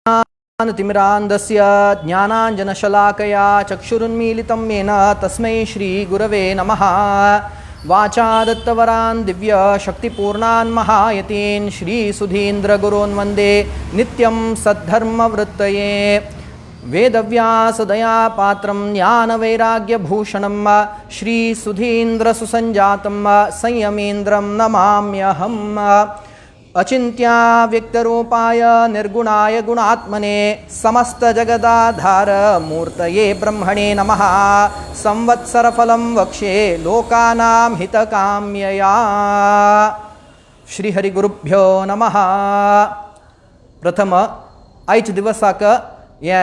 तिमिरान्धस्य ज्ञानाञ्जनशलाकया चक्षुरुन्मीलितं येन तस्मै श्रीगुरवे नमः। वाचा दत्तवरान् दिव्यशक्तिपूर्णान् महायतीन् श्रीसुधीन्द्रगुरून् वन्दे नित्यं सद्धर्मवृत्तये। वेदव्यासदयापात्रं ज्ञानवैराग्यभूषणं श्रीसुधीन्द्रसुसञ्जातं संयमीन्द्रं नमाम्यहम्। अचिन्त्या व्यक्तरूपाय निर्गुणाय गुणात्मने समस्तजगदाधार मूर्तये ब्रह्मणे नमः। संवत्सरफलं वक्ष्ये लोकानां हितकाम्यया। श्रीहरिगुरुभ्यो नमः। प्रथम आयच दिवसाक हे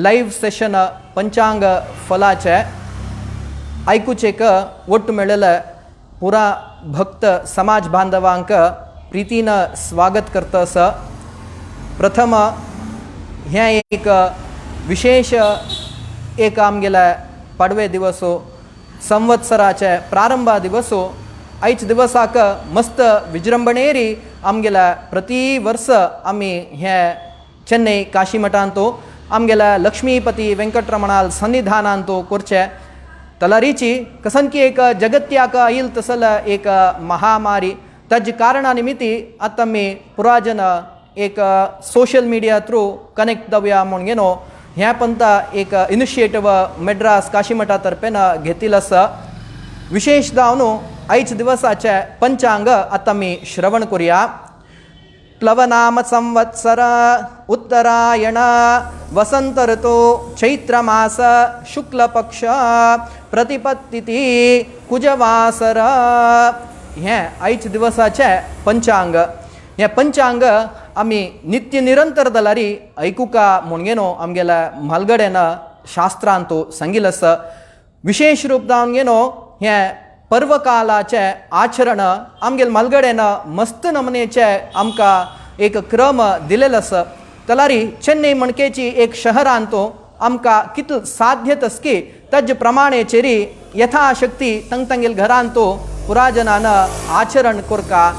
लाईव्ह सेशन पंचांग फलाचे ऐकूचेक ಒಟ್ಟು मेळेले पुरा भक्त समाज बांधवांक प्रीतीनं स्वागत करतस। प्रथम ह्या एक विशेष एक आमगेला पाडवे दिवसो संवत्सराचे प्रारंभा दिवसो आयच दिवसाक मस्त विजृंभणेरी आमगेला प्रति वर्ष आम्ही हे चेन्नई काशी मठांतो आमगेला लक्ष्मीपती वेंकटरमणाल सन्निधानांतो करचे तलारीची कसन की एक जगत्याक येईल तसल एक महामारी तज कारणानिमित्ती आता मी पुराजन एक सोशल मीडिया थ्रू कनेक्ट जाऊया म्हणून घेनो ह्या पंता एक इनिशिएटिव्ह मेड्रास काशीमठा तर्फेन घेतील असं विशेष दावनो आयच दिवसाचे पंचांग आता मी श्रवण करूया। प्लवनाम संवत्सर उत्तरायण वसंत ऋतु चैत्रमास शुक्लपक्ष प्रतिपत्तिथी कुजवासर हे आयच दिवसाचे पंचांग। हे पंचांग आम्ही नित्य निरंतर दलारी ऐकुका म्हणून आमगेला म्हालगडेन शास्त्रांतो सांगिलस विशेष रूप जावन घेनो हे पर्वकालाचे आचरण आमगेल म्हालगडेन मस्त नमनेचे आमकां एक क्रम दिलेलो आसा। तलारी चेन्नई मणकेची एक शहरांतो आमकां कितल साध्य तसकी तज प्रमाणेचेरी यथाशक्ती तंगेल घरांतो पुराजनान आचरण करका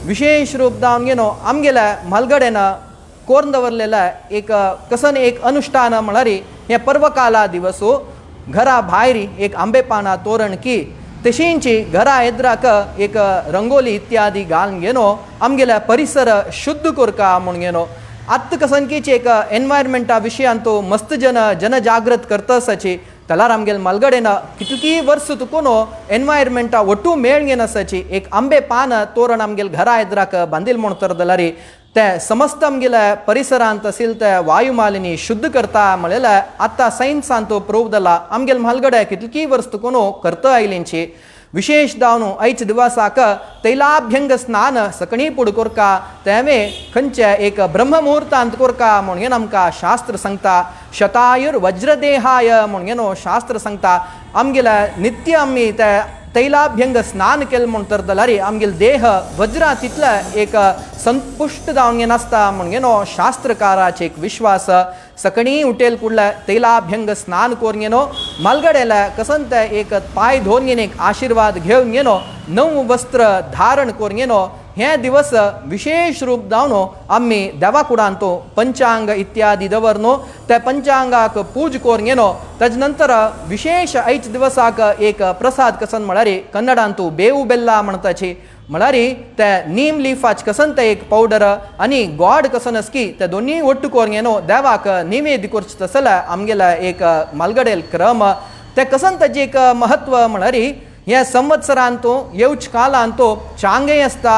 विशेष रूप जावन घेनो आमगेल्या म्हालगडेन कोरून दवरलेला एक कसन एक अनुष्ठान म्हळ्यार हे पर्वकाला दिवसो घरा भायरी एक आंबेपाना तोरण की तशींची घरा एद्राक एक रंगोली इत्यादी घालून घेनो आमगेल्या परिसर शुद्ध करका म्हणून घेनो आत्त कसन एक एनवायरमेंटा विशयांतो मस्त जनजागृत करतसाची तलार आमगेल म्हालगडेन कितकी वर्ष तुकुनो एनवायरमेंटा ಒಟ್ಟು ಮೇಳ್ಗೆನ सची एक आंबे पान तोरण आमगेल घरा एद्राक बांदिल म्हण तर दलारी ते समस्त आमगेल्या परिसरांत असेल ते वायुमालिनी शुद्ध करता म्हळेला आता सायन्सांतो प्रूव जाला आमगेल म्हालगडे कितकी वर्ष तुकुनो करता आयलींची विशेष दावनो आयच दिवसाक तैलाभ्यंग स्नान सकणी पुड कोरका तेवे खंयचे एक ब्रह्ममुहूर्तांत कोरका म्हणून आमकां शास्त्र सांगता। शतायुर वज्रदेहाय म्हणून शास्त्र सांगता आमगेला नित्य आमी ते तैलाभ्यंग स्नान केले म्हण तर दलारी आमगेल देह वज्रा तितला एक संपुष्ट जावन नासता म्हणून शास्त्रकाराचे एक विश्वास। सकणी उठेल कुडला तैलाभ्यंग स्नान करून घेनो म्हालगडेला कसंत एक पाय धोवन घेवन एक आशीर्वाद घेवन घेनो नव वस्त्र धारण करून घेनो हे दिवस विशेष रूप जावनो आम्ही देवाकुडांतो पंचांग इत्यादी दवरनो त्या पंचांगाक पूज करून घेनो तज नंतर विशेष आयच दिवसाक एक प्रसाद कसन म्हळ्यार कन्नडांतू बेऊ बेल्ला म्हणताची म्हळ्यार ते नीम लिफाच कसन ते एक पावडर आणि गॉड कसन असकी ते दोन्ही ಒಟ್ಟು करून घेनो देवाक निवेद करच तसला आमगेला एक म्हालगडेल क्रम ते कसन ताजे एक महत्व म्हळ्यार हे संवत्सरांतो येवच कालांतो चांगय असता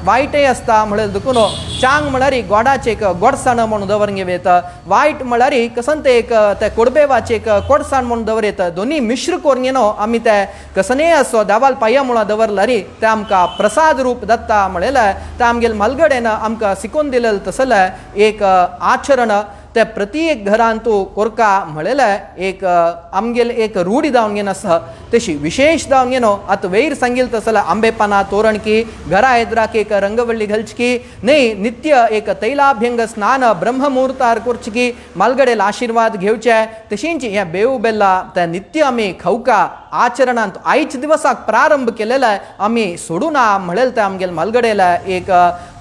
वायटय असता म्हळ्यार दुखुनो चांग म्हळ्यार गोडाचे एक गोडसाण म्हणून दवरून घेवेत वायट म्हळ्यार कसन ते एक ते कोडबेवाचे एक कोडसाण म्हणून दवरेत दोन्ही मिश्र करून घेनो आमी ते कसने असो देवाल पाया म्हणून दवरल्यार ते आमकां प्रसाद रूप दत्ता म्हळेला ते आमगेल म्हालगडेन आमकां शिकोवन दिलेले तसले एक आचरण ते प्रत्येक घरांतू कोरका म्हळेला एक आमगेल एक रूढी जावन घेवन आसा तशी विशेष जावन येनो आत वैर सांगिल तसला आंबेपाना तोरणकी घरा एद्राक एक रंगवल्ली घालचकी न्ही नित्य एक तैलाभ्यंग स्नान ब्रह्ममुहूर्तार करचकी मालगडेल आशीर्वाद घेवचे तशींच हे बेव बेल्ला ते नित्य आमी खावका आचरणांत आयच दिवसाक प्रारंभ केलेला आमी सोडून म्हणेल ते आमगेल मालगडेला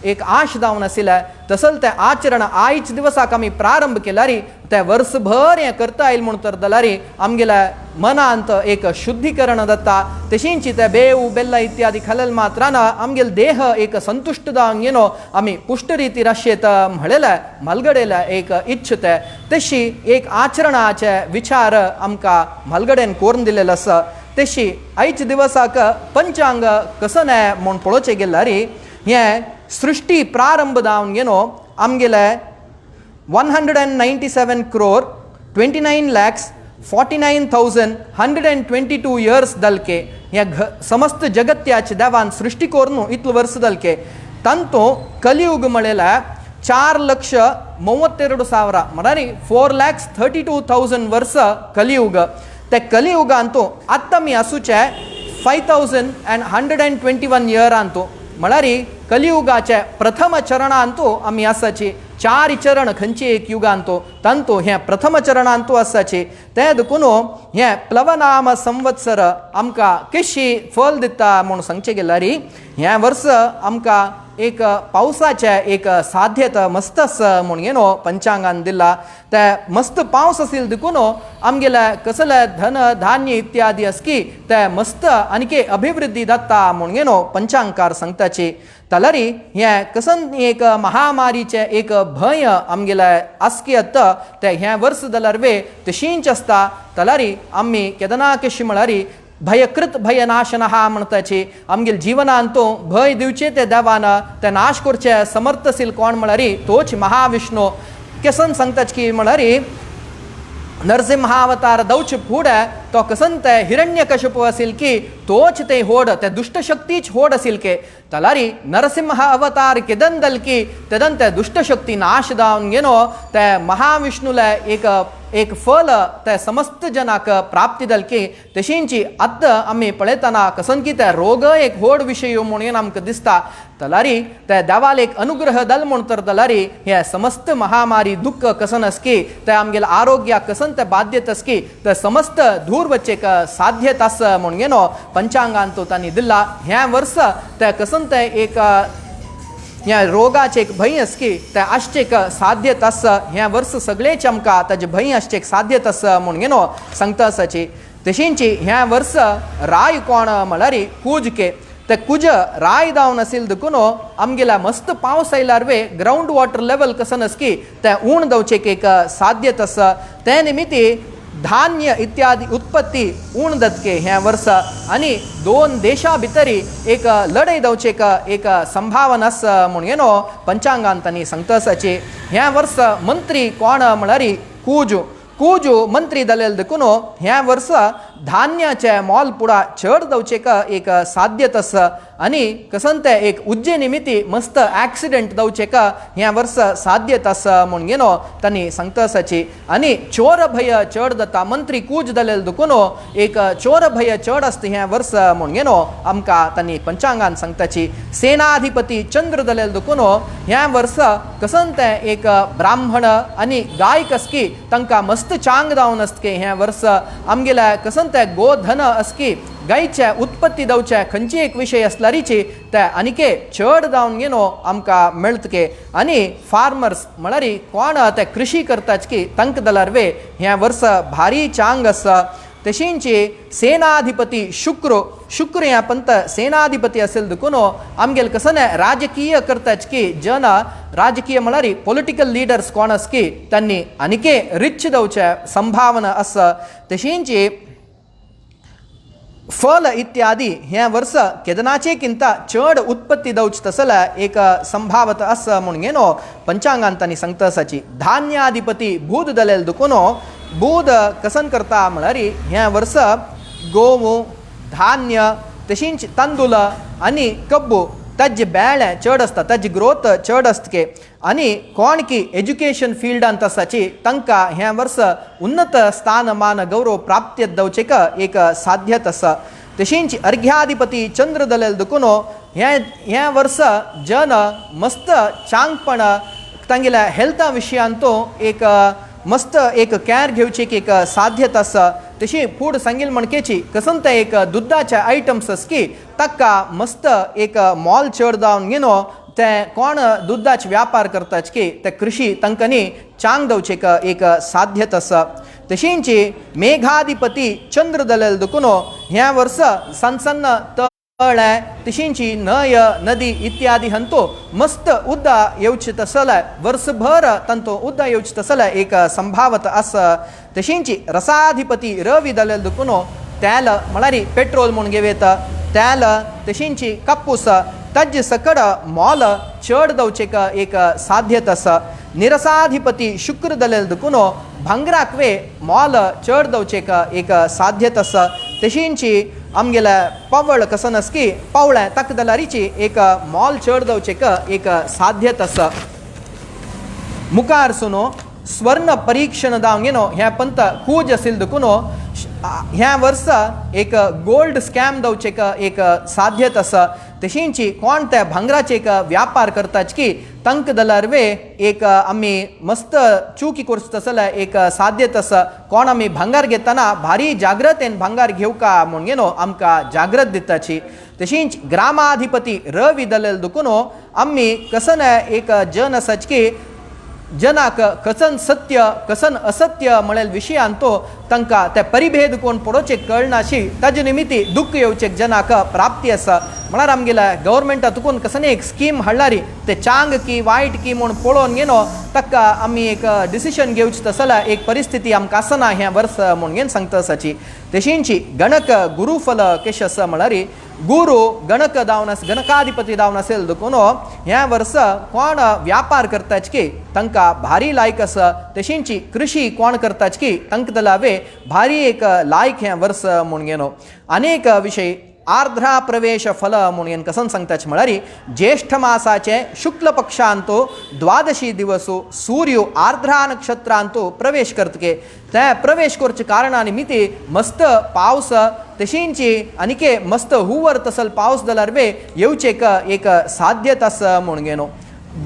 एक आश जावन आशिल्लें तसल तें आचरण आयच दिवसाक आमी प्रारंभ केल्यारी ते वर्सभर हें करता येईल म्हणून तर जाल्यारी आमगेल्या मनांत एक शुद्धीकरण जाता तशींच ते बेव बेल्ला इत्यादी खालेल मात्रान आमगेल देह एक संतुष्ट जावन येनो आमी पुष्ट रिती राशेत म्हणलेले मालगडेला एक इच्छते तशी एक आचरणाचे विचार आमकां मालगडेन करून दिलेलो आसा तशी आयच दिवसाक पंचांग कसो न्हय म्हूण पळोवचें गेल्यारी हें सृष्टी प्रारंभ जावन येनो आमगेले 197 crore 29 lakhs 49,122 years दलके या समस्त जगत्याचे देवान सृष्टी करून इतलं वर्ष दलके तंतु कलियुग म्हळेला 4,32,000 म्हळ्यार 4,32,000 वर्ष कलियुग ते कलियुगांतू आत्ता मी आसूचे 5,121 इयरांतू म्हळ्यार कलियुगाचे प्रथम चरणांतू आमी आसाची 4 चरण खंयची एक युगांतू तंतु हे प्रथम चरणांतू आसाची ते देखून हे प्लवनाम संवत्सर आमकां कशी फल दिता म्हूण सांगचे गेल्यार हे वर्स आमकां एक पावसाचे एक साध्यता मस्त म्हूण येनो पंचांगान दिला ते मस्त पावस आसिल देखून आमगेले कसले धन धान्य इत्यादी असकी ते मस्त आनीके अभिवृद्धी जाता म्हूण येनो पंचांगकार सांगताची तलारी हे कसन एक महामारीचे एक भय आमगेले आसकी आसता ते हे वर्स जाल्यार वे तशींच आसता तलारी आमी केदना कशी म्हळ्यारी भयकृत भयनाशनहा म्हणताची आमगेल जिवनांतू भय दिवचे ते देवान ते नाश करचे समर्थ आसिल कोण म्हळ्यारी तोच महाविष्णू केसन सांगताच की म्हळ्यारी नरसिंहावतार दौच फुडें तो कसन ते हिरण्यकशिपू आसिल की तोच ते होड ते दुष्ट शक्तीच होड आसिल के तलारी नरसिंह अवतार केदन दल की तेदन ते दुष्ट शक्ती नाश जावन गेनो ते महाविष्णूले एक फल ते समस्त जनाक प्राप्ती दल की तशींची आत्त आमी पळयतना कसन की ते रोग एक होड विशय म्हणून आमकां दिसता तलारी ते देवाल एक अनुग्रह दल म्हूण तर तलारी हे समस्त महामारी दुःख कसन असकी ते आमगेल आरोग्याक कसन ते बाध्यत असकी ते समस्त दूर वचेक साध्यत आस म्हूण येनो पंचांगान तो तांणी दिला ह्या वर्स ते कसन ते एक ह्या रोगाचे एक भंय असकी ते आश्चेक साध्यत आस ह्या वर्स सगळेच आमकां ताजे भंय आश्चेक साध्यत आस म्हूण येनो सांगता आसाची तशींची ह्या वर्स राय कोण म्हळ्यार कुजके ते कुज राय जावन आसिल देखून आमगेल्या मस्त पावस आयल्यार वे ग्राउंड वॉटर लेवल कसन असकी ते उण जावचेक एक साध्यत आस ते निमित्ती धान्य इत्यादी उत्पत्ती उण दतके ह्या वर्स आनी दोन देशा भितरी एक लढाई जावचेक एक संभावना आस म्हूण येनो पंचांगान तांणी सांगता आसाची ह्या वर्स मंत्री कोण म्हळ्यार कुजू मंत्री जालेले देखून ह्या वर्स धान्याचे मोल पुडा चड जावचेक एक साध्यत आस आनी कसन ते एक उज्जे निमित्ती मस्त ॲक्सिडेंट जावचेक ह्या वर्स साध्यत आस म्हूण येनो तांणी सांगता आसाची आनी चोर भय चड जाता मंत्री कूज जालेले देखून एक चोर भय चड आसता ह्या वर्स म्हूण येनो आमकां तांणी पंचांगान सांगताची सेनाधिपती चंद्र जालेले देखून ह्या वर्स कसन ते एक ब्राह्मण आनी गायक असकी तांकां मस्त चांग जावन आसतके ह्या वर्स आमगेल्या कसन ते गोधन असकी गायचे उत्पत्ती जावचे खंयची एक विशय असल्यारीची ते आनीके चड जावन येनो आमकां मेळटके आनी फार्मर्स म्हळ्यार कोण ते कृषी करताच की तांकां जाल्यार वे ह्या वर्स भारी चांग आसा तशींची सेनाधिपती शुक्र ह्या पंत सेनाधिपती असेल देखून आमगेल कसन राजकीय करताच की जन राजकीय म्हळ्यार पॉलिटिकल लिडर्स कोण आस की तांणी आनीके रिच जावचे संभावना आसा तशींची फल इत्यादी ह्या वर्स केदनाचे किंता चड उत्पत्ती जावची तसला एक संभावत आस म्हूण येनो पंचांगान तांणी सांगता आसाची धान्याधिपती बुध जालेले देखून बुध कसन करता म्हळ्यार ह्या वर्स गोवू धान्य तशींच तांदूळ आनी कब्बू तज बेळे चड आसता तज ग्रोथ चड आसतके आनी कोण की एज्युकेशन फील्डांत आसाची तांकां हे वर्स उन्नत स्थानमान गौरव प्राप्त दवचेक एक साध्यत आसा तशींच अर्घ्याधिपती चंद्र दलेल दुखून हे वर्स जन मस्त चांगपण तांगेल्या हेल्था विशयांतू एक मस्त एक कॅर घेवची एक साध्यत आसा तशी फूड सांगिल म्हणकेची कसंत एक दुधाचे आयटम्स आस की ताका मस्त एक मॉल चड जावन घेनो ते कोण दुधाचे व्यापार करताच की ते कृषी तांकांनी चांग दवचेक एक साध्यत आसा तशींच मेघाधिपती चंद्र दलेल दुखून ह्या वर्स सन्न तळे तशींची न्हय नदी इत्यादी हंतो मस्त उद्दा येवची तसले वर्षभर तंतो उद्दा येवची तसले एक संभावत आसा तशींच रसाधिपती रवी दलेल दुखून तेल म्हळ्यार पेट्रोल म्हूण घेवेत तेल तशींच कप्पूस तज सकड मॉल चड दवचेक एक साध्यत आसा निरसाधिपती शुक्र दलेल दुखून भांगराकवे मॉल चड दवचेक एक साध्यत आसा तशींच आमगेले पवळ कसन आस की पवळे ताक दलारीची एक मॉल चड दवचेक एक साध्यत आसा मुखार सुनो स्वर्ण परीक्षण जावंक घेनो हे पंत खूज आसिल दुखून ह्या वर्स एक गोल्ड स्कॅम दवचेक एक साध्यत आसा तशींच कोण ते भांगराचे एक व्यापार करताच की तंक दलारवे एक आमी मस्त चुकी करता तसले एक साध्यत आसा कोण आमी भांगार घेतना भारी जाग्रतेन भांगार घेवका म्हूण घेनो आमकां जागृत दिताची तशींच ग्रामाधिपती रवी दलेल दुखून आमी कसन एक जन आसाच की जनाक कसन सत्य कसन असत्य म्हणेल विशयांतो तांकां ते परिभेद कोण पडोवचे कळनाशी ताजे निमित्ती दुःख येवचेक जनाक प्राप्ती आसा म्हळ्यार आमगेल्या गव्हर्मेंटा तुकून कसन एक स्कीम हाडलारी ते चांग की वायट की म्हूण पळोवन घेनो ताका आमी एक डिसिशन घेवचे तसल्या एक परिस्थिती आमकां आसना ह्या वर्स म्हूण घेवन सांगता आसाची तशींच गणक गुरुफल केश आसा म्हळ्यार गुरु गणक जावन गणकाधिपती जावन आसेल देखून ह्या वर्स कोण व्यापार करताच की तांकां भारी लायक आसा तशींच कृषी कोण करताच की तांकां दलावे भारी एक लायक ह्या वर्स म्हूण घेनो अनेक विशय आर्द्रा प्रवेश फल म्हणून कसन सांगताच म्हळ्यार ज्येष्ठ मासाचे शुक्ल पक्षांतो द्वादशी दिवसो सूर्य आर्द्रा नक्षत्रांतो प्रवेश करतके ते प्रवेश करचे कारणा निमित्ती मस्त पावस तशींच आनिके मस्त हुवर तसल पावस जाल्यार वे येवचेक एक साध्यत आसा म्हूण घेनो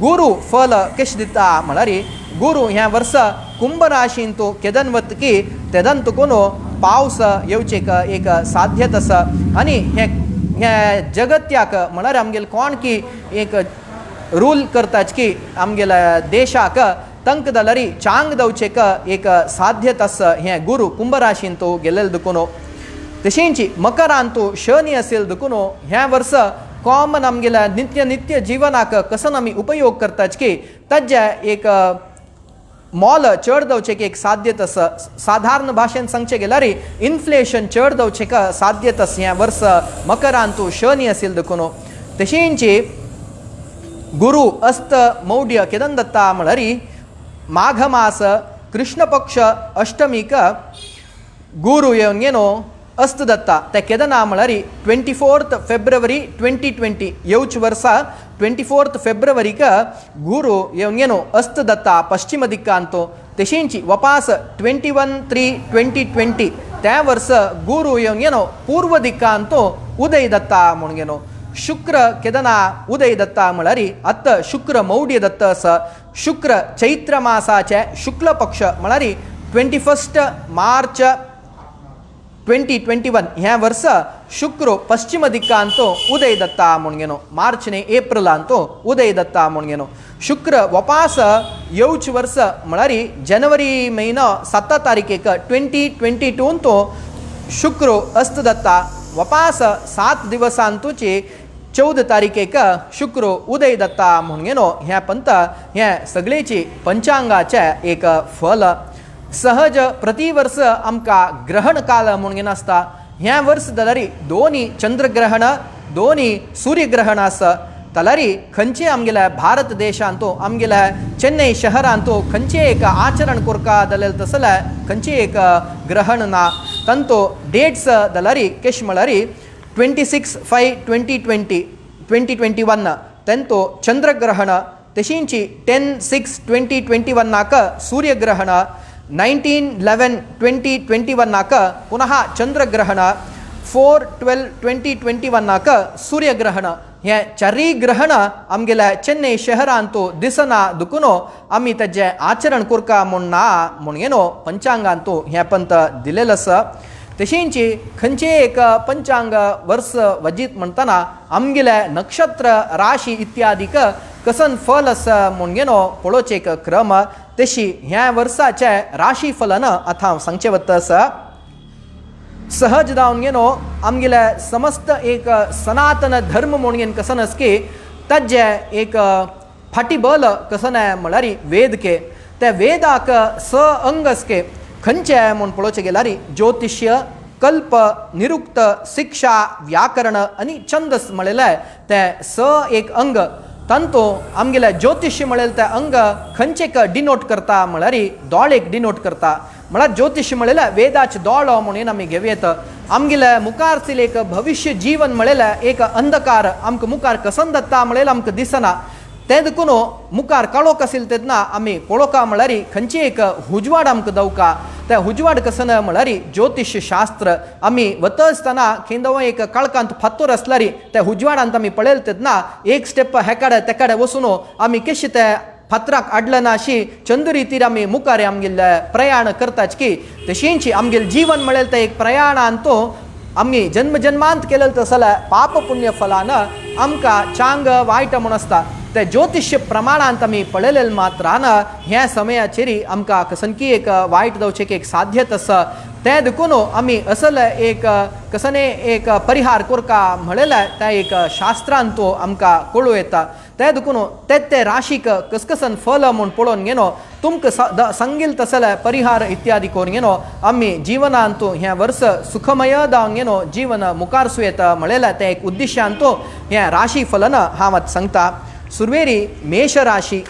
गुरु फल केश दिता म्हळ्यार गुरु ह्या वर्स कुंभ राशींतो केदन वतकी तेदन तुकून पावस येवचेक एक साध्यत आसा आनी हे जगत्याक म्हळ्यार आमगेले कोण की एक रूल करताच की आमगेल्या देशाक तंक दलारी चांग दवचेक एक साध्यत आसा हे गुरु कुंभ राशींतो गेलेले दुखून तशींच मकरांतो शनी असेल दुखून ह्या वर्स कॉमन आमगेल्या नित्य जीवनाक कसन आमी उपयोग करताच की ताजे एक मॉल चड दवचेक एक साध्यत आसा साधारण भाशेन सांगचे गेल्यार इन्फ्लेशन चड दवचेक साध्यत आसा ह्या वर्स मकरांतू शनी असेल देखून तशींच गुरु अस्त मौढ्य केदन दत्ता म्हळ्यार माघ मास कृष्ण पक्ष अष्टमीक गुरु येवन घेनो अस्त दत्ता ते केदना म्हळ्यार 24 फेब्रुवारी 2020 येवच वर्सा 24 फेब्रुवारीक गुरु येवन घेनो अस्त दत्ता पश्चिम दिक्कांतो तशींच वपास 21/3/2020 त्या वर्स गुरु येवन घेनो पूर्व दिक्कांतो उदय दत्ता म्हूण घेनो शुक्र केदना उदय दत्ता म्हळ्यार अत्त शुक्र मौढ्य दत्त आसा शुक्र चैत्र मासाचे शुक्ल पक्ष म्हळ्यार 21 मार्च 2021 ह्या वर्स शुक्र पश्चिम दिक्कांतो उदय दत्ता म्हूण घेनो मार्च ने एप्रिलांतो उदय दत्ता म्हूण घेनो शुक्र वपास येवच वर्स म्हळ्यार जानेवारी म्हयनो 7 तारीखेक 2022 तो शुक्र अस्त दत्ता वपास 7 दिवसांतूची 14 तारीखेक शुक्र उदय दत्ता म्हूण घेनो ह्या पंत हे सगळेची पंचांगाचे एक फल सहज प्रतिवर्ष आमकां ग्रहण काल म्हूण घेवन आसता ह्या वर्स जाल्यार दोनी चंद्रग्रहण दोनी सूर्यग्रहण आसा जाल्यार खंयचे आमगेल्या भारत देशांतो आमगेल्या चेन्नई शहरांतो खंयचे एक आचरण करता जाल्यार तसले खंयचे एक ग्रहण ना तांतो डेट्स जाल्यार केश म्हळ्यार 26/5/2020 2021 तेंतो चंद्रग्रहण तशींची 10/6/2021 नाक सूर्यग्रहण 19/11/2021 नाक पुनः चंद्रग्रहण 4/12/2021 नाक सूर्यग्रहण हे चारी ग्रहण आमगेल्या चेन्नई शहरांतू दिसना दुकुनो आम्ही त्याचे आचरण करका म्हणना म्हणून पंचांगांतू हे पंत दिलेलं आसा तशींची खंयचे एक पंचांग वर्ष वजीत म्हणतना आमगेल्या नक्षत्र राशी इत्यादीक कसन फल आसा म्हणून पळोवचे एक क्रम तशी ह्या वर्साचे राशी फलन आता सांगचे वता आसा सहज जावन आमगेल्या समस्त एक सनातन धर्म म्हणून कसन असके तजे एक फाटीबल कसन म्हळ्यार वेद के त्या वेदाक स अंग असके खंयचे म्हूण पळोवचे गेल्यार ज्योतिष्य कल्प निरुक्त शिक्षा व्याकरण आनी छंदस म्हळेले ते स एक अंग तांतो आमगेल्या ज्योतिष्य म्हळेले ते अंग खंयचेक डिनोट करता म्हळ्यार दोळेक डिनोट करता म्हळ्यार ज्योतिष म्हळेले वेदाचे दोळो म्हणून आमी घेवयेत आमगेल्या मुखारतील एक भविष्य जीवन म्हळेले एक अंधकार आमकां मुखार कसन दत्ता म्हळेले आमकां दिसना ते देखून मुखार काळोख आशिल्लो तेन्ना आमी पळोवका म्हळ्यार खंयची एक उजवाड आमकां दवका त्या उजवाड कसन म्हळ्यार ज्योतिष शास्त्र आमी वता आसतना खंय एक काळखांत फातोर आसल्यार त्या उजवाडांत आमी पळयले तेन्ना एक स्टेप हेकाडे तेकाडे वचून आमी कशें ते फातराक आडलं ना अशी चंद्रीतीर आमी मुखार आमगेले प्रयाण करताच की तशींच आमगेलें जीवन म्हळेलें तें एक प्रयाणांतू आमी जन्मजन्मांत केलें तसलें पाप पुण्य फलान आमकां चांग वायट म्हूण आसता ते ज्योतिष प्रमाणांत आमी पळयलें मात्रान ह्या समयाचेर आमकां कसनकी एक वायट जावचेक एक साध्यता आसा ते देखून आमी असल एक कसने एक परिहार करका म्हळेले त्या एक शास्त्रांतू आमकां कळूं येता ते देखून ते राशीक कसकसन फल म्हूण पळोवन घेनो तुमकां सांगिल तसले परिहार इत्यादी करून घेनो आमी जिवनांतू हें वर्स सुखमय जावन घेनो जीवन मुखार सुयेता म्हळेले ते एक उद्देशांतू हें राशी फलन हांव आतां सांगता सुरवेरी मेष राशी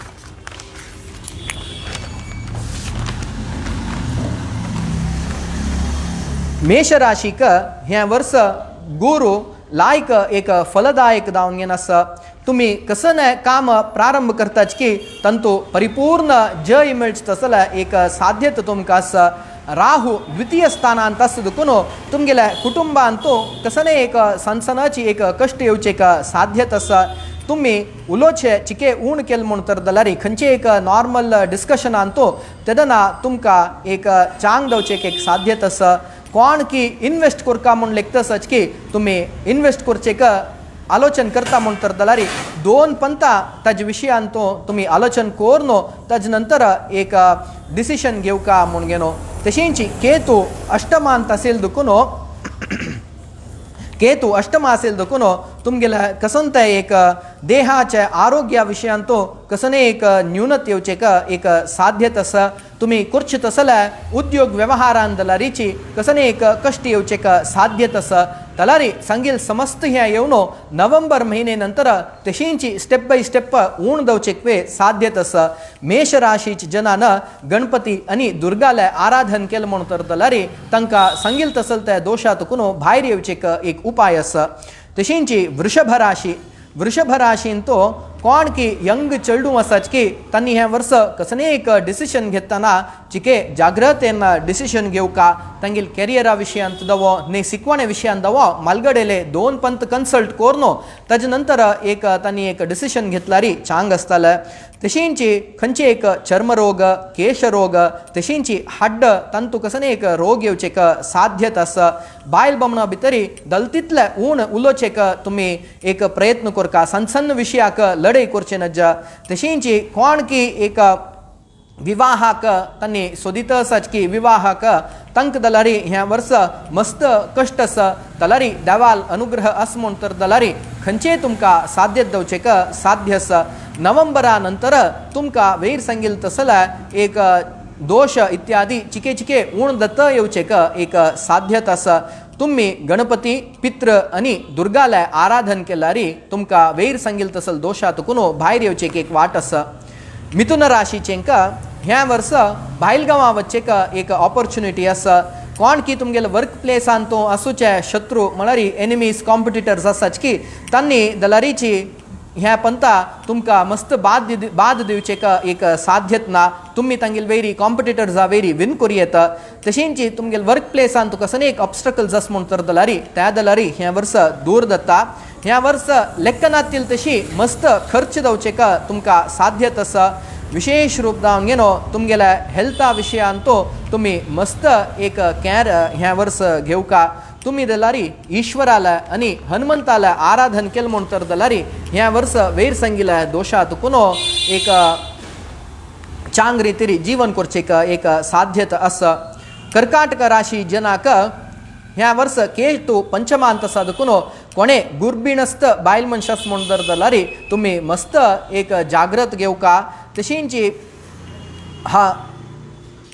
मेष राशीक हें वर्स गुरु लायक एक फलदायक जावन घेन आसा तुम्ही कसन काम प्रारंभ करताच की तंतू परिपूर्ण जय मेळच तसले एक साध्यता तुमकां आसा राहू द्वितीय स्थानांत आसा देखून तुमगेल्या कुटुंबांतू कसने एक सनसनाची एक कश्ट येवचे एक साध्यता आसा तुम्ही उलोवचे चिके उण केले म्हूण तर जाल्यार खंयचे एक नॉर्मल डिस्कशनांतू तेदना तुमकां एक चांग दवचे एक साध्यता आसा कोण की इन्वेस्ट करका म्हूण लेखता सच की तुम्ही इन्वेस्ट करचेक आलोचन करता म्हूण तर जाल्यार दोन पंथा ताजे विशयांतू तुम्ही आलोचन कोर न्हू ताजे नंतर एक डिसिशन घेवका म्हूण घेनो तशेंच केतू अष्टमांत आसेल देखून केतू अष्टम आसेल देखून तुमगेल्या कसन ते एक देहाच्या आरोग्या विशयांतू कसने एक न्यूनत येवचे एक साध्यता आसा तुम्ही करचे तसले उद्योग व्यवहारांत जाल्यारीची कसने एक कश्ट येवचे साध्यता आसा जाल्यार सांगील समस्त हें येवन नोव्हेंबर म्हयने नंतर तशींची स्टेप बाय स्टेप उण दवचेक साध्यता आसा मेष राशीच्या जनान गणपती आनी दुर्गाले आराधन केलें म्हूण तर जाल्यार तांकां सांगील तसल त्या दोशांतून भायर येवचेक एक उपाय आसा तशींच वृषभ राशींतू कोण की यंग चेडू आसाच की तांणी हें वर्स कसने एक डिसिशन घेतना चिके जाग्रतेन डिसिशन घेवका तांगेल कॅरियरा विशयांत दवो न्ही शिकवणे विशयांत दवो मालगडेले दोन पंत कन्सल्ट कोरनो ताजे नंतर एक तांणी एक डिसिशन घेतल्यार चांग आसतालें तशींच खंयचे एक चर्मरोग केशरोग तशींच हड्ड तांतू कसने एक रोग येवचेक साध्यता आसा बायल बामणा भितरी दलतीतले उण उलोवचेक तुमी एक प्रयत्न करका सन्न विशयाक लढाई करचे नजा तशींच कोण की एक विवाहाक तांणी सोदित आसाच की विवाहाक तांकां जाल्यार ह्या वर्स मस्त कश्ट आसा जाल्यार देवाल अनुग्रह आस म्हूण तर जाल्यार खंयचेय तुमकां साध्य दवचेक साध्य आसा नोव्हेंबरा नंतर तुमकां वैर सांगिल तसले एक दोष इत्यादी चिके चिके उण दत्त येवचेक एक साध्यता आसा तुम्ही गणपती पित्र आनी दुर्गाले आराधन केल्यार तुमकां वैर सांगिल तसल दोशांतून भायर येवचेक एक वाट आसा मिथुन राशीचेंका ह्या वर्स भायल गांवां वचचेक एक ऑपॉर्च्युनिटी आसा कोण की तुमगेले वर्क प्लेसान तो आसूचे शत्रू म्हळ्यार एनिमीज कॉम्पिटिटर्स आसाच की तांणी दलारीची ह्या पंता तुमकां मस्त बाद दिवचे एक साध्यत ना तुम्ही तांगेल वेरी कॉम्पिटिटर्स वेरी विन करूं येता तशींची तुमगेल वर्क प्लेसान तुका कसं एक ऑब्स्टकल्स आस म्हूण तर दलारी त्या दलारी ह्या वर्स दूर जाता ह्या वर्स लेखनातील तशी मस्त खर्च जावचे का तुमकां साध्यत आसा विशेष रूप जावन घेनो तुमगेल्या हेल्था विशयान तो तुम्ही मस्त एक कॅर ह्या वर्स घेवका तुम्ही दलारी ईश्वराला आणि हनुमंताला आराधन केलं म्हणून तर दलारी ह्या वर्ष वैर संगीला दोषात कुनो एक चांग रीतीरी जीवन करचे एक साध्यता असं कर्काटक राशी जनाक ह्या वर्ष केतू पंचमांत साधकुनो कोणे गुरबिणस्त बायल मनशास म्हणून तर दलारी तुम्ही मस्त एक जागृत घेवका तशींची हा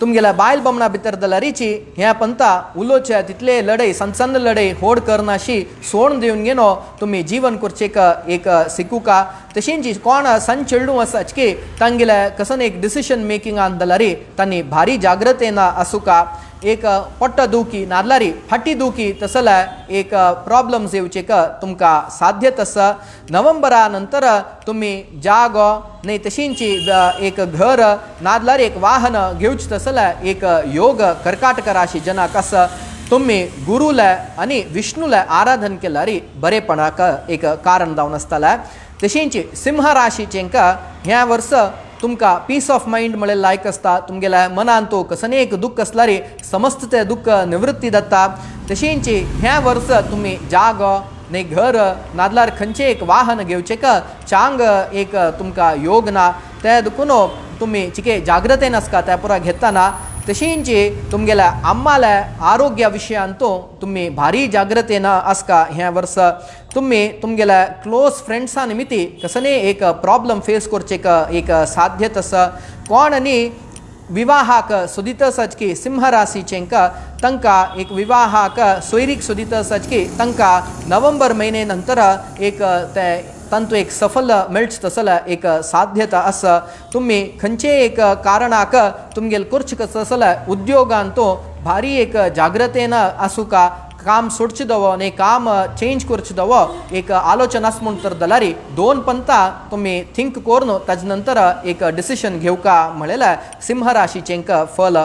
तुमगेल्या बायल बमणा भितर दलारीची ह्या पंता उलोच्या तितले लढाई सनसन्न लढाई होड करनाशी सोडून देऊन घेनो तुम्ही जीवन करचे एक शिकूका तशींची कोण सन चेडू आसाच की तांगेल्या कसन एक डिसिशन मेकिंगान दलारी तांणी भारी जागृतेन आसूका एक पोट्ट दुखी नादलारी फाटी दुखी तसला एक प्रॉब्लम्स येवचे तुमकां साध्यत आसा नोव्हेंबरा नंतर तुम्ही जागो नाही तशींची एक घर नादलारी एक वाहन घेवच तसला एक योग कर्काटक राशी जनाक आसा तुम्ही गुरुला आणि विष्णूला आराधन केल्यारी बरेपणाक एक कारण जावन आसतलें तशींची सिंह राशीचेंका ह्या वर्स तुमकां पीस ऑफ माइंड म्हळ्यार लायक आसता तुमगेल्या मनान तो कसं एक दुःख असल्यारी समस्त ते दुःख निवृत्ती जाता तशींची ह्या वर्स तुम्ही जागो नाही घर नादलार खंयचे एक वाहन घेवचे चांग एक तुमकां योग ना ते दुखून तुम्ही चिके जागृतेन आसका त्या पुरा घेतना तशींची तुमगेल्या आम्हाला आरोग्य विशयान तो तुम्ही भारी जागृतेन आसका ह्या वर्स तुम्ही तुमगेल्या क्लोज फ्रेंड्सा निमित्ती कसने एक प्रॉब्लम फेस करचे एक साध्यत आसा कोण आनी विवाहाक सोदित आसाच की सिंह राशीचेंका तांकां एक विवाहाक सोयरीक सोदित आसाच की तांकां नोव्हेंबर म्हयने नंतर एक ते तांतू एक सफल मेळच तसला एक साध्यता आसा तुम्ही खंयचे एक कारणाक तुमगेल करच कसं आसला उद्योगान तो भारी एक जागृतेन आसूका काम सोडचे दवो ने काम चेंज करचे दवो एक आलोचना आस म्हणून तर दलारी दोन पंता तुम्ही थिंक करून ताजे नंतर एक डिसिशन घेवका म्हळ्यार सिंह राशीचेंका फल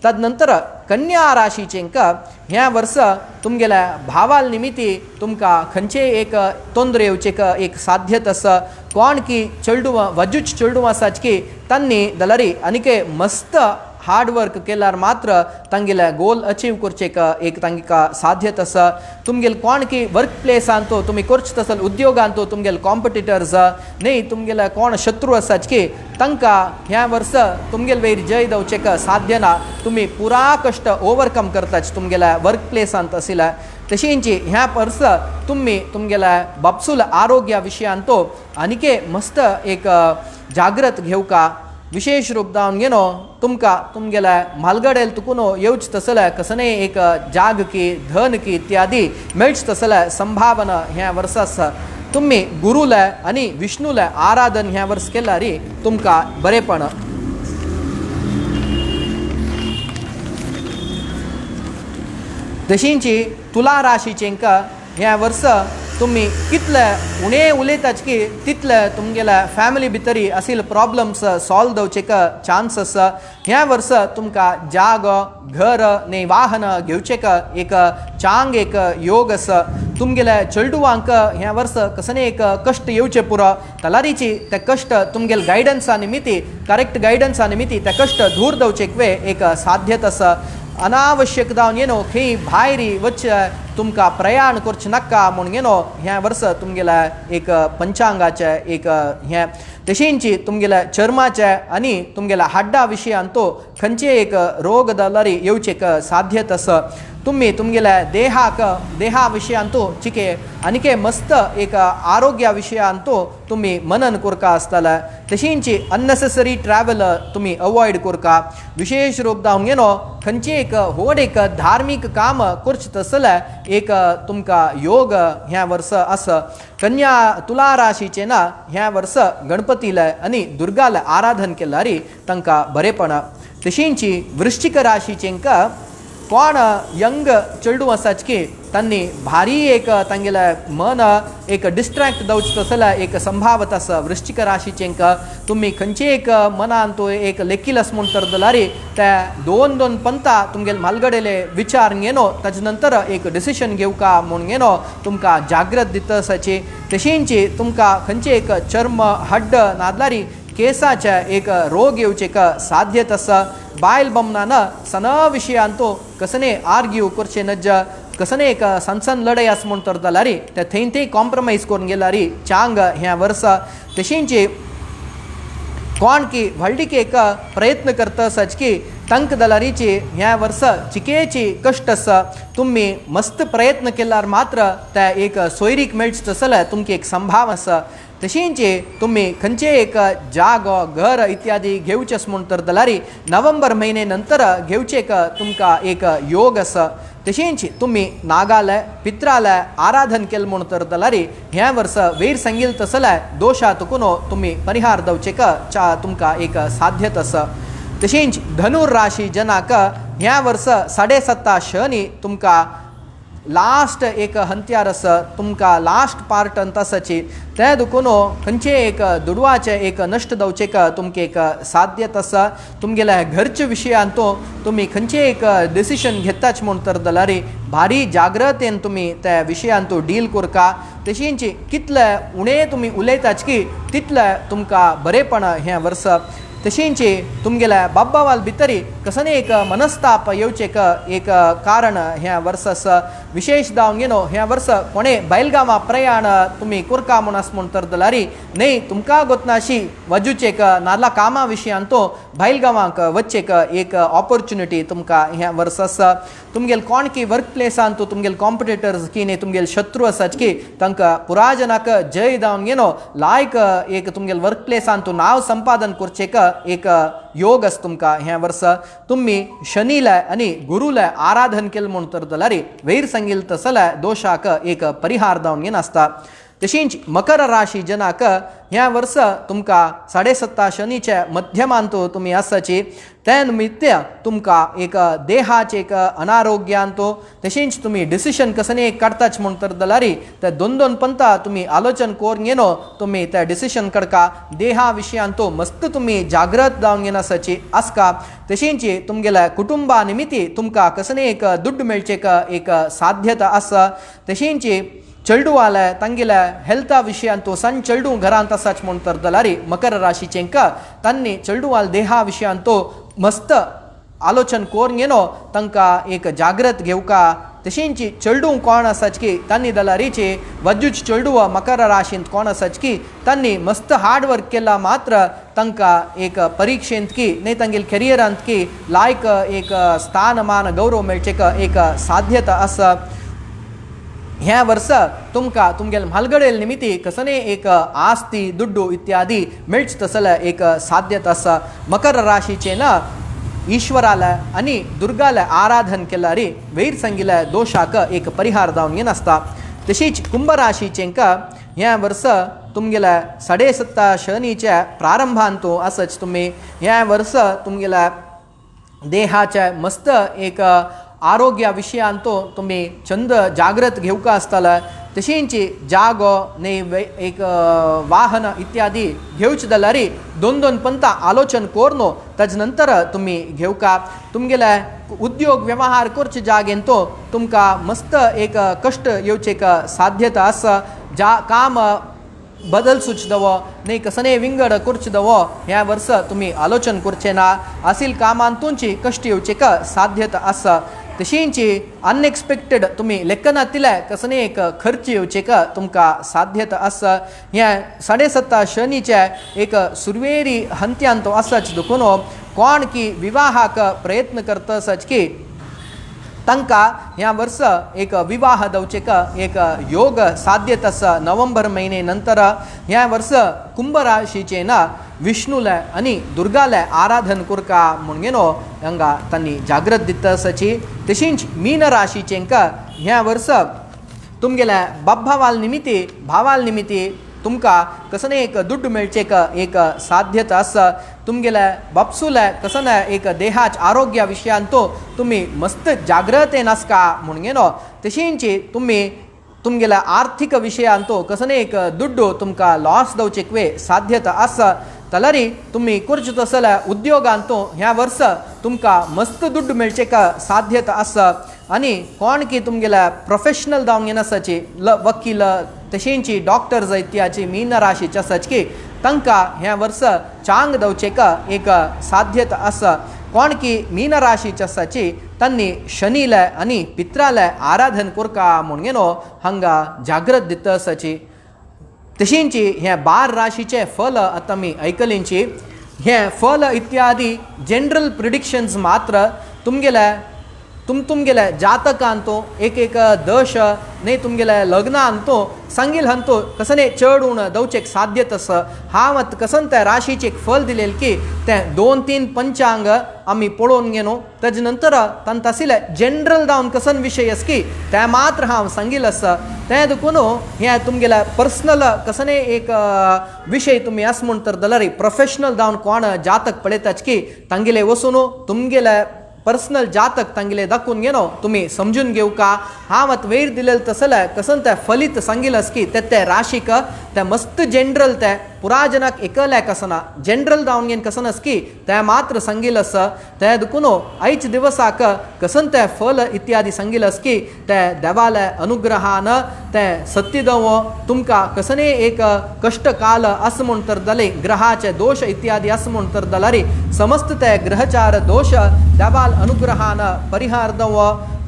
तदनंतर कन्या राशीचेंका ह्या वर्ष तुमगेल्या भावाल निमित्ती तुमकां खंयचे एक तोंदरे येवचे एक साध्यत आसा कोण की चेडू वजूच चेडू आसाच की तांणी दलारी आनीके मस्त हार्ड वर्क केल्यार मात्र तांगेल्या गोल अचीव करचे एक तांकां साध्यत आसा तुमगेल कोण की वर्क प्लेसान तो तुम्ही करच तसल उद्योगान तो तुमगेल कॉम्पिटिटर्स न्ही तुमगेल्या कोण शत्रू आसाच की तांकां ह्या वर्स तुमगेल वयर जय दवचे साध्य ना तुम्ही पुरा कश्ट ओवरकम करताच तुमगेल्या वर्क प्लेसान आशिल्ल्या तशींची ह्या वर्स तुम्ही तुमगेल्या बापसूल आरोग्या विशयान तो आनीके मस्त एक जागृत घेवका विशेष रूप जावन घेनो तुमकां तुमगेल्या म्हालगडेल तुकुनो येवच तसले कसने एक जाग की धन की इत्यादी मेळच तसले संभावना ह्या वर्स आसा तुम्ही गुरुला आनी विष्णूला आराधन ह्या वर्स केल्यारी तुमकां बरेपण तशींची तुला राशीचेंका ह्या वर्स तुम्ही कितले उणे उलयताच की तितले तुमगेल्या फॅमिली भितरी आशिल्ले प्रॉब्लम्स सॉल्व जावचे चान्स आसा ह्या वर्स तुमकां जागो घर ने वाहन घेवचे एक चांग एक योग आसा तुमगेल्या चेडूवांक ह्या वर्स कसने एक कश्ट येवचे पुरो तलारीची ते कश्ट तुमगेल गायडन्सा निमित्ती करेक्ट गायडन्सा निमित्ती ते कश्ट दूर जावचे एक साध्यत आसा अनावश्यक जावन येनो खंय भायरी वच तुमकां प्रयाण करचे नाका म्हूण घेनो ह्या वर्स तुमगेल्या एक पंचांगाचे एक हे तशींची तुमगेल्या चर्माचे आनी तुमगेल्या हाड्डा विशयान तो खंयचे एक रोग जाल्यारी येवचे साध्यत आसा तुम्ही तुमगेल्या देहा विशयान तो चिके आनीके मस्त एक आरोग्या विशयान तो तुम्ही मनन करका आसतले तशींची अननेसेसरी ट्रॅव्हल तुम्ही अवॉयड करका विशेष रूप जावन घेनो खंयचे एक व्हड एक धार्मीक काम करच तसले एक तुमकां योग ह्या वर्स आसा कन्या तुला राशीचे ना ह्या वर्स गणपतीला आनी दुर्गाला आराधन केल्यारी तांकां बरेपण तशींची वृश्चिक राशीचेंका कोण यंग चेडू आसाच की तांणी भारी एक तांगेले मन एक डिस्ट्रॅक्ट जावच तसला एक संभावत आसा वृश्चिक राशीचेंक तुम्ही खंयचे एक मनान तो एक लेखील आस म्हूण तर जाल्यार ते दोन पंता तुमगेले म्हालगडेले विचार घेनो ताजे नंतर एक डिसिशन घेवका म्हूण घेनो तुमकां जागृत दिता आसाची तशींची तुमकां खंयचे एक चर्म हड्ड नादलारी केसाचे एक रोग येवचे का साध्यत आसा बायल बमनान सना विशयांतो कसने आर्ग्यू करचे नज कसने एक सनसन लढाई आस म्हूण तर जाल्यार ते थंय कॉम्प्रमाइज करून गेल्यार चांग ह्या वर्सा तशींची कोण की व्हडलीक एक प्रयत्न करता आसाच की तंक दलारीची ह्या वर्सा चिकेची कष्ट आसा तुम्ही मस्त प्रयत्न केल्यार मात्र ते एक सोयरीक मेळच तसले तुमकां एक संभाव आसा तशींची तुम्ही खंयचे एक जागो घर इत्यादी घेवचेस म्हूण तर जाल्यार नोव्हेंबर म्हयने नंतर घेवचे तुमकां एक योग आसा तशींच तुम्ही नागालय पित्रालय आराधन केलें म्हूण तर जाल्यार ह्या वर्सा वयर सांगिल्लें तसले दोशा तुकुनो तुम्ही परिहार दवचे चा तुमकां एक साध्यत आसा तशींच धनुर राशी जनाक ह्या वर्सा 7.5 शनी तुमकां लास्ट एक हंत्यार आसा तुमकां लास्ट पार्ट अंतासाची ते दुखूनो खंयचे एक दुडवाचे एक नश्ट जावचे तुमकां एक साध्यत आसा तुमगेल्या घरच्या विशयांतो तुम्ही खंयचे एक डिसिशन घेताच म्हूण तर जाल्यार भारी जाग्रतेन तुम्ही त्या विशयांतो डील करका तशींच कितले उणें तुम्ही उलयताच की तितले तुमकां बरेपण ह्या वर्सा तशींची तुमगेल्या बाब्बावाल भितरी कसने एक मनस्ताप येवचे एक कारण ह्या वर्सा विशेष जावन घेनो ह्या वर्सा कोणे बैलगांवा प्रयाण तुम्ही करका म्हूण आस म्हूण तर जाल्यार न्ही तुमकां गोतनाशी वजूचे नाल्ला कामा विशयांतो बैलगांवाक वच्चे एक ऑपॉर्च्युनिटी तुमकां ह्या वर्सा आसा तुमगेल कोण की वर्क प्लेसान तूं तुमगेल कॉम्पिटिटर्स की न्ही तुमगेल शत्रू आसात की तांकां पुराजनाक जय जावन घेनो लायक एक तुमगेल वर्क प्लेसान तूं नांव संपादन करचे एक योग आस तुमकां ह्या वर्सा तुम्ही शनीला आनी गुरुला आराधन केलें म्हूण तर जाल्यार वयर सांगिल्लें तसले दोशाक एक परिहार जावन घेन आसता तशींच मकर राशी जनाक ह्या वर्सा तुमकां 7.5 शनीचे मध्यमांतो तुम्ही आसाची त्या निमित्त तुमकां एक देहाचे एक अनारोग्यांतो तशींच तुम्ही डिसिशन कसने काडताच म्हूण तर जाल्यार ते दोन पंता तुम्ही आलोचन करून घेनो तुम्ही त्या डिसिशन कडका देहा विशयांतो मस्त तुम्ही जागृत जावन घेन आसाची आसका तशींच तुमगेल्या कुटुंबा निमित्ती तुमकां कसने एक दुड्ड मेळचे एक साध्यता आसा तशींच चेडूवाले तांगेल्या हेल्था विशयांतो सण चेडू घरांत आसाच म्हूण तर जाल्यार मकर राशीचेंक तांणी चेडूवाल देहा विशयांतो मस्त आलोचन करून घेनो तांकां एक जागृत घेवका तशींच चेडू कोण आसाच की तांणी जाल्यारीचे वजूच चेडू मकर राशींत कोण आसाच की तांणी मस्त हार्ड वर्क केला मात्र तांकां एक परीक्षेंत की न्ही तांगेल कॅरियरांत की लायक एक स्थानमान गौरव मेळचे एक साध्यता आसा ह्या वर्सा तुमकां तुमगेल म्हालगडेल निमित्ती कसने एक आस्ती दुड्डू इत्यादी मेळच तसले एक साध्यता आसा मकर राशीचे ना ईश्वरालय आनी दुर्गालय आराधन केल्यार वयर सांगिल्ल्या दोशाक एक परिहार जावन घेन आसता तशींच कुंभ राशीचेंक ह्या वर्सा तुमगेल्या 7.5 शनीच्या प्रारंभांतो आसच तुम्ही ह्या वर्सा तुमगेल्या देहाचे मस्त एक आरोग्या विशयांतो तुम्ही चंद जागृत घेवका आसतला तशींच जागो न्ही एक वाहन इत्यादी घेवचे जाल्यार दोन पंता आलोचन कोरनो ताजे नंतर तुम्ही घेवका तुमगेले उद्योग व्यवहार करचे जागेंतो तुमकां मस्त एक कष्ट येवचे साध्यता आसा जा काम बदल सुच दवो न्ही कसने विंगड करचे दवो ह्या वर्सा तुम्ही आलोचन करचे ना आसील कामांतूंची कश्ट येवचे साध्यता आसा तशींच अनएक्सपेक्टेड तुम्ही लेखनातले कसने एक खर्च येवचे तुमकां साध्यता आसा ह्या 7.5 शनीचे एक सुरवेरी हंत्यांतो आसाच दुखूनो कोण की विवाहाक प्रयत्न करता आसाच की तांकां ह्या वर्सा एक विवाह जावचे एक योग साध्यता आसा नोव्हेंबर म्हयने नंतर ह्या वर्सा कुंभ राशीचे ना विष्णूले आनी दुर्गाले आराधन करका म्हूण घेनो हांगा तांणी जागृत दिता आसाची तशींच मीन राशीचेंक ह्या वर्सा तुमगेल्या बाब्बावाल निमित्ती भावाल निमित्ती तुमकां कसं एक दुड्ड मेळचेक एक साध्यता आसा तुमगेल्या बापसूल्या कसं एक देहाच्या आरोग्या विशयान तो तुम्ही मस्त जाग्रतेन आसका म्हणून न्हू तशींची तुम्ही तुमगेल्या आर्थिक विशयान तो कसं एक दुड्डू तुमकां लॉस जावचेक वे साध्यता आसा तलारी तुम्ही करचो तसल्या उद्योगान तो ह्या वर्स तुमकां मस्त दुड्ड मेळचेक साध्यता आसा आनी कोण की तुमगेल्या प्रोफेशनल जावन घेवन आसाची वकील तशींची डॉक्टर इत्यादी मीन राशीची आसाची की तांकां ह्या वर्स चांग जावचेक एक साध्यता आसा कोण की मीन राशीची आसाची तांणी शनीले आनी पित्राले आराधन करका म्हणून न्हू हांगा जागृत दिता आसाची तशींची हे 12 राशीचे फल आतां आमी आयकलींची हे फल इत्यादी जनरल प्रिडिक्शन्स मात्र तुमगेल्या जातकान तो एक दश न्ही तुमगेल्या लग्नान तो सांगील हान तो कसं चड उण जावचेक साध्यता आसा हांव कसं त्या राशीचे एक फल दिलें की ते 2-3 पंचांग आमी पळोवन घेनो तेजे नंतर तांत आशिल्ले जनरल जावन कसं विशय आसा की ते मात्र हांव सांगील आसा तें देखून हे तुमगेल्या पर्सनल कसं एक विशय तुमी आस म्हण तर जाल्यार प्रोफेशनल जावन कोण जातक पळयताच की तांगेले वचून तुमगेल्या पर्सनल जातक तांगेले दाखवून घेनो तुम्ही समजून घेवका हांव वयर दिलेलं तसले कसं ते फलित सांगिल की ते राशीक ते मस्त जनरल ते पुराजनाक एकल्याक आसना जनरल जावन घेवन कसं की ते मात्र सांगिल आसा ते देखून आयज दिवसाक कसं ते फल इत्यादी सांगिल की ते देवाले अनुग्रहान ते सत्यदव तुमकां कसं एक कष्टकाल आस म्हण तर जाले ग्रहाचे दोष इत्यादी आस म्हण तर जाल्यार समस्त ते ग्रहचार दोष देवाल अनुग्रहान परिहार दव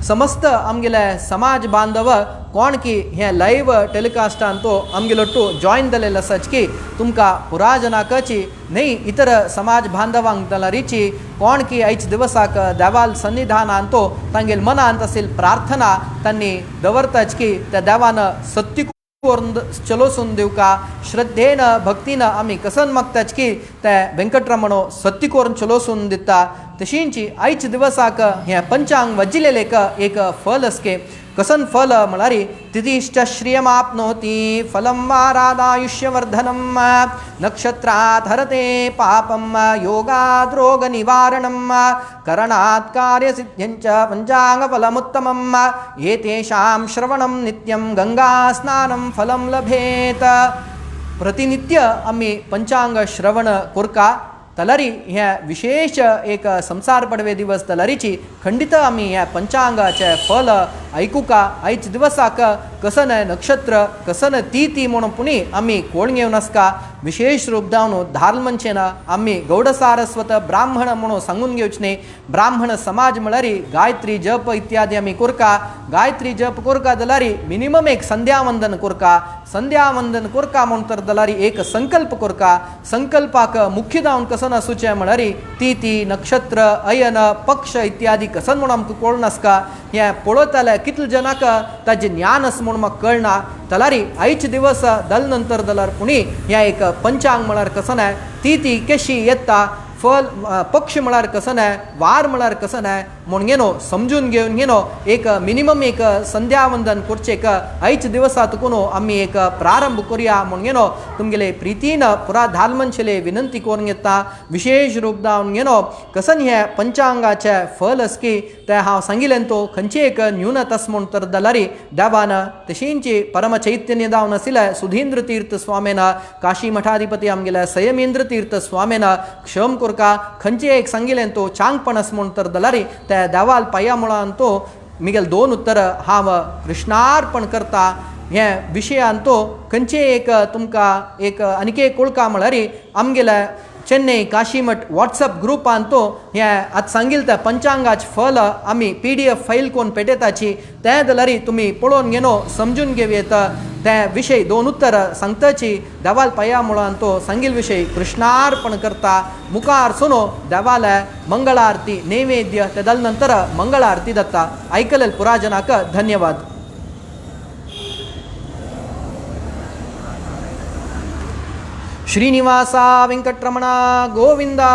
समस्त आमगेले समाज बांधव कोण की हे लाईव्ह टेलिकास्टान तो आमगेलो जॉईन जालेलो आसाच की तुमकां पुराजनाकाची न्ही इतर समाज बांधवांक जाल्यारीची कोण की आयज दिवसाक देवाल सन्निधानान तो तांगेल मनांत आशिल्ली प्रार्थना तांणी दवरताच की त्या देवान सत्य चलोसून दिवका श्रद्धेन भक्तीन आमी कसन मागताच की ते वेंकटरमणो सत्य करून चलोसून दिता तशींची आयज दिवसाक हे पंचांग वजिलेले एक फल असके कसन फल म्हळ्यार तिथिश्च श्रियमाप्नोति फलं वारादायुष्यवर्धनम नक्षत्रात् हरते पापम योगात् रोगनिवारणम करणात् कार्यसिद्ध्यञ्च पञ्चाङ्गफलमुत्तमम् एतेषां श्रवणं नित्यं गंगास्नानं फलं लभेत प्रतिनित्य आम्ही पंचांग श्रवण करका तलारी ह्या विशेष एक संसार पडवे दिवस तलारीची खंडित आम्ही ह्या पंचांगाचे फल ऐकुका आयज दिवसाक कसन नक्षत्र कसन ती म्हणून पुणी आम्ही कोण घेवन आसका विशेष रूप जावन धालमंचेन आम्ही गौड सारस्वत ब्राह्मण म्हणून सांगून घेवचने ब्राह्मण समाज म्हळ्यार गायत्री जप इत्यादी आम्ही करका गायत्री जप करका जाल्यार मिनिमम एक संध्यावंदन करका म्हण तर जाल्यार एक संकल्प करका संकल्पाक मुख्य जावन कसन आसूचे म्हळ्यार ती नक्षत्र अयन पक्ष इत्यादी कसन म्हणून आमकां कळून आसका हे पळयताले कितले जनाक ताजें ज्ञान आसा म्हूण म्हाका कळना तलारी आयचे दिवस जाल नंतर जाल्यार पुणी ह्या एक पंचांग म्हळ्यार कसन ती कशी येता फल पक्ष म्हळ्यार कसन वार म्हळ्यार कसन म्हूण घेनो समजून घेवन घेनो एक मिनिमम एक संध्यावंदन करचेक आयचे दिवसातून आम्ही एक प्रारंभ करूया म्हूण घेनो तुमगेले प्रितीन पुरा धालमंचले विनंती करून घेता विशेष रूप जावन घेनो कसन हे पंचांगाचे फल आस की ते हांव सांगिल्लें तो खंयची एक न्यूनत आस म्हूण तर जाल्यार देवान तशींची परम चैतन्य जावन आशिल्ले सुधींद्र तीर्थ स्वामीन काशी मठाधिपती आमगेले संयमेंद्र तीर्थ स्वामीन क्षम करका खंयची एक सांगिल्लें तो चांगपण आस म्हूण तर जाल्यार ते देवाल पाया मुळान तो मिगेल 2 उत्तर हांव कृष्णार्पण करता हे विशयान तो खंयचे एक तुमकां एक आनीक कळका म्हळ्यार आमगेले चेन्नई काशीमठ व्हॉट्सअप ग्रुपान तो हे आज सांगिल्ले त्या पंचांगाचे फल आम्ही PDF फाईल कोण पेटयताची ते जाल्यार तुमी पळोवन घेनो समजून घेवयेत ते विशय 2 उत्तर सांगताची देवाल पाया मुळान तो सांगिल विशय कृष्णार्पण करता मुखार सुनो देवाले मंगळ आरती नैवेद्य ते जाल नंतर मंगळ आरती दत्ता ऐकलेल पुराजनाक धन्यवाद. श्रीनिवासा वेंकटरमणा गोविंदा.